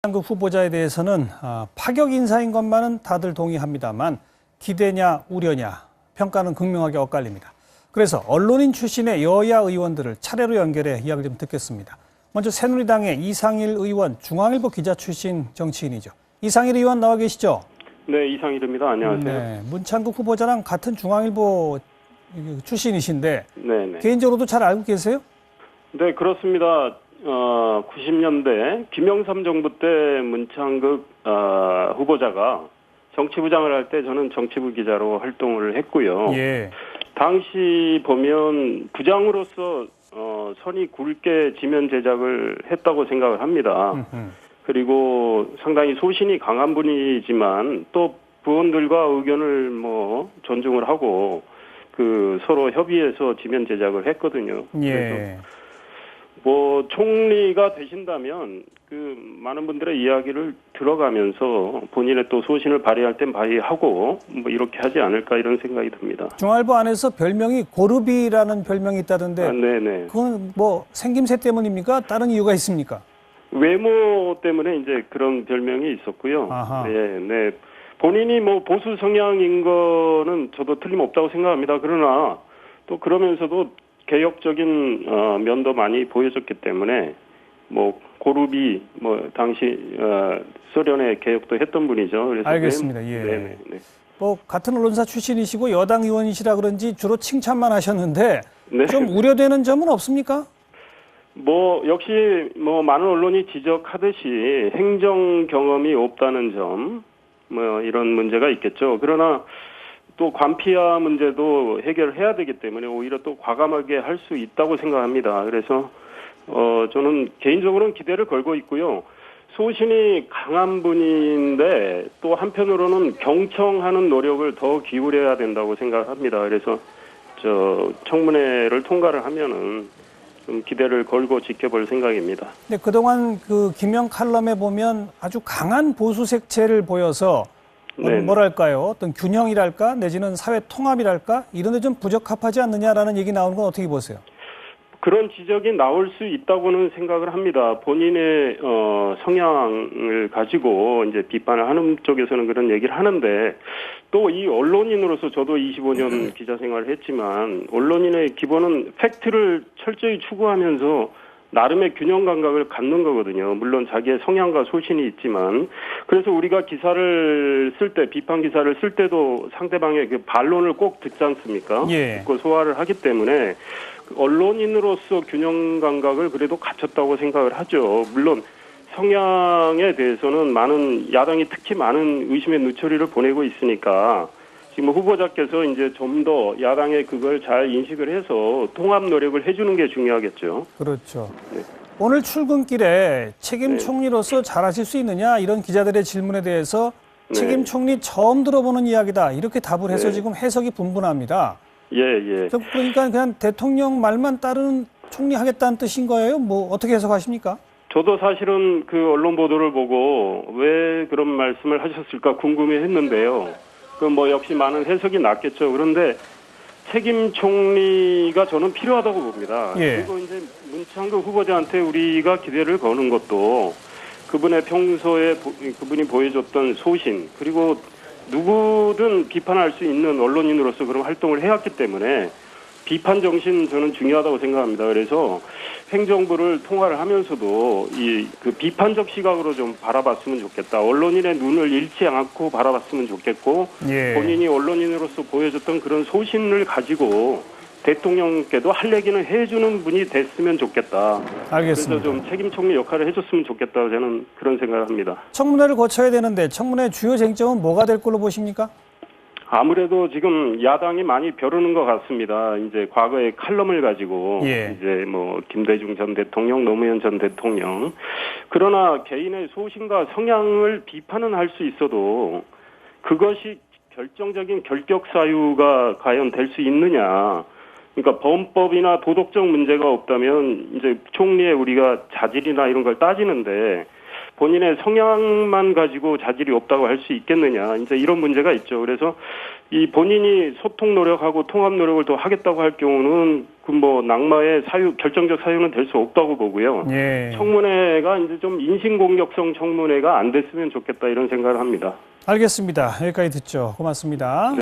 그 후보자에 대해서는 파격 인사인 것만은 다들 동의합니다만 기대냐 우려냐 평가는 극명하게 엇갈립니다. 그래서 언론인 출신의 여야 의원들을 차례로 연결해 이야기를 좀 듣겠습니다. 먼저 새누리당의 이상일 의원, 중앙일보 기자 출신 정치인이죠. 이상일 의원 나와 계시죠? 네, 이상일입니다. 안녕하세요. 네, 문창국 후보자랑 같은 중앙일보 출신이신데 네네. 개인적으로도 잘 알고 계세요? 네, 그렇습니다. 90년대 김영삼 정부 때 문창극 후보자가 정치부장을 할 때 저는 정치부 기자로 활동을 했고요. 예. 당시 보면 부장으로서 선이 굵게 지면 제작을 했다고 생각을 합니다. 그리고 상당히 소신이 강한 분이지만 또 부원들과 의견을 존중을 하고 서로 협의해서 지면 제작을 했거든요. 예. 그래서 총리가 되신다면 많은 분들의 이야기를 들어가면서 본인의 또 소신을 발휘할 땐 발휘하고 이렇게 하지 않을까 이런 생각이 듭니다. 중앙일보 안에서 별명이 고르비라는 별명이 있다던데 네네. 그건 생김새 때문입니까? 다른 이유가 있습니까? 외모 때문에 이제 그런 별명이 있었고요. 아하. 네. 본인이 보수 성향인 거는 저도 틀림없다고 생각합니다. 그러나 또 그러면서도 개혁적인 면도 많이 보여줬기 때문에 고르비 당시 소련의 개혁도 했던 분이죠. 그래서 알겠습니다. 예. 네네. 같은 언론사 출신이시고 여당 의원이시라 그런지 주로 칭찬만 하셨는데 네. 좀 우려되는 점은 없습니까? 역시 많은 언론이 지적하듯이 행정 경험이 없다는 점 이런 문제가 있겠죠. 그러나 또 관피아 문제도 해결해야 되기 때문에 오히려 또 과감하게 할 수 있다고 생각합니다. 그래서 저는 개인적으로는 기대를 걸고 있고요. 소신이 강한 분인데 또 한편으로는 경청하는 노력을 더 기울여야 된다고 생각합니다. 그래서 청문회를 통과를 하면은 좀 기대를 걸고 지켜볼 생각입니다. 네, 그동안 김영 칼럼에 보면 아주 강한 보수 색채를 보여서 뭐랄까요? 어떤 균형이랄까 내지는 사회 통합이랄까 이런 데 좀 부적합하지 않느냐라는 얘기 나오는 건 어떻게 보세요? 그런 지적이 나올 수 있다고는 생각을 합니다. 본인의 성향을 가지고 이제 비판을 하는 쪽에서는 그런 얘기를 하는데 또 이 언론인으로서 저도 25년 기자 생활을 했지만 언론인의 기본은 팩트를 철저히 추구하면서 나름의 균형 감각을 갖는 거거든요. 물론 자기의 성향과 소신이 있지만 그래서 우리가 기사를 쓸 때 비판 기사를 쓸 때도 상대방의 반론을 꼭 듣지 않습니까? 예. 듣고 소화를 하기 때문에 언론인으로서 균형 감각을 그래도 갖췄다고 생각을 하죠. 물론 성향에 대해서는 야당이 특히 많은 의심의 누처리를 보내고 있으니까 지금 후보자께서 이제 좀 더 야당의 그걸 잘 인식을 해서 통합 노력을 해주는 게 중요하겠죠. 그렇죠. 네. 오늘 출근길에 책임 총리로서 잘하실 수 있느냐 이런 기자들의 질문에 대해서 책임 총리 처음 들어보는 이야기다 이렇게 답을 해서 지금 해석이 분분합니다. 예. 그러니까 그냥 대통령 말만 따르는 총리 하겠다는 뜻인 거예요? 어떻게 해석하십니까? 저도 사실은 언론 보도를 보고 왜 그런 말씀을 하셨을까 궁금해했는데요. 역시 많은 해석이 났겠죠. 그런데 책임 총리가 저는 필요하다고 봅니다. 예. 그리고 이제 문창극 후보자한테 우리가 기대를 거는 것도 그분의 평소에 그분이 보여줬던 소신 그리고 누구든 비판할 수 있는 언론인으로서 그런 활동을 해왔기 때문에 비판 정신 저는 중요하다고 생각합니다. 그래서 행정부를 통화를 하면서도 비판적 시각으로 좀 바라봤으면 좋겠다. 언론인의 눈을 잃지 않고 바라봤으면 좋겠고 본인이 언론인으로서 보여줬던 그런 소신을 가지고 대통령께도 할 얘기는 해주는 분이 됐으면 좋겠다. 알겠습니다. 그래서 좀 책임 총리 역할을 해줬으면 좋겠다. 저는 그런 생각을 합니다. 청문회를 거쳐야 되는데 청문회 주요 쟁점은 뭐가 될 걸로 보십니까? 아무래도 지금 야당이 많이 벼르는 것 같습니다. 이제 과거의 칼럼을 가지고 이제 김대중 전 대통령, 노무현 전 대통령. 그러나 개인의 소신과 성향을 비판은 할 수 있어도 그것이 결정적인 결격 사유가 과연 될 수 있느냐. 그러니까 범법이나 도덕적 문제가 없다면 이제 총리의 우리가 자질이나 이런 걸 따지는데 본인의 성향만 가지고 자질이 없다고 할 수 있겠느냐. 이제 이런 문제가 있죠. 그래서 이 본인이 소통 노력하고 통합 노력을 더 하겠다고 할 경우는 그 뭐 낙마의 결정적 사유는 될 수 없다고 보고요. 예. 청문회가 이제 좀 인신공격성 청문회가 안 됐으면 좋겠다 이런 생각을 합니다. 알겠습니다. 여기까지 듣죠. 고맙습니다.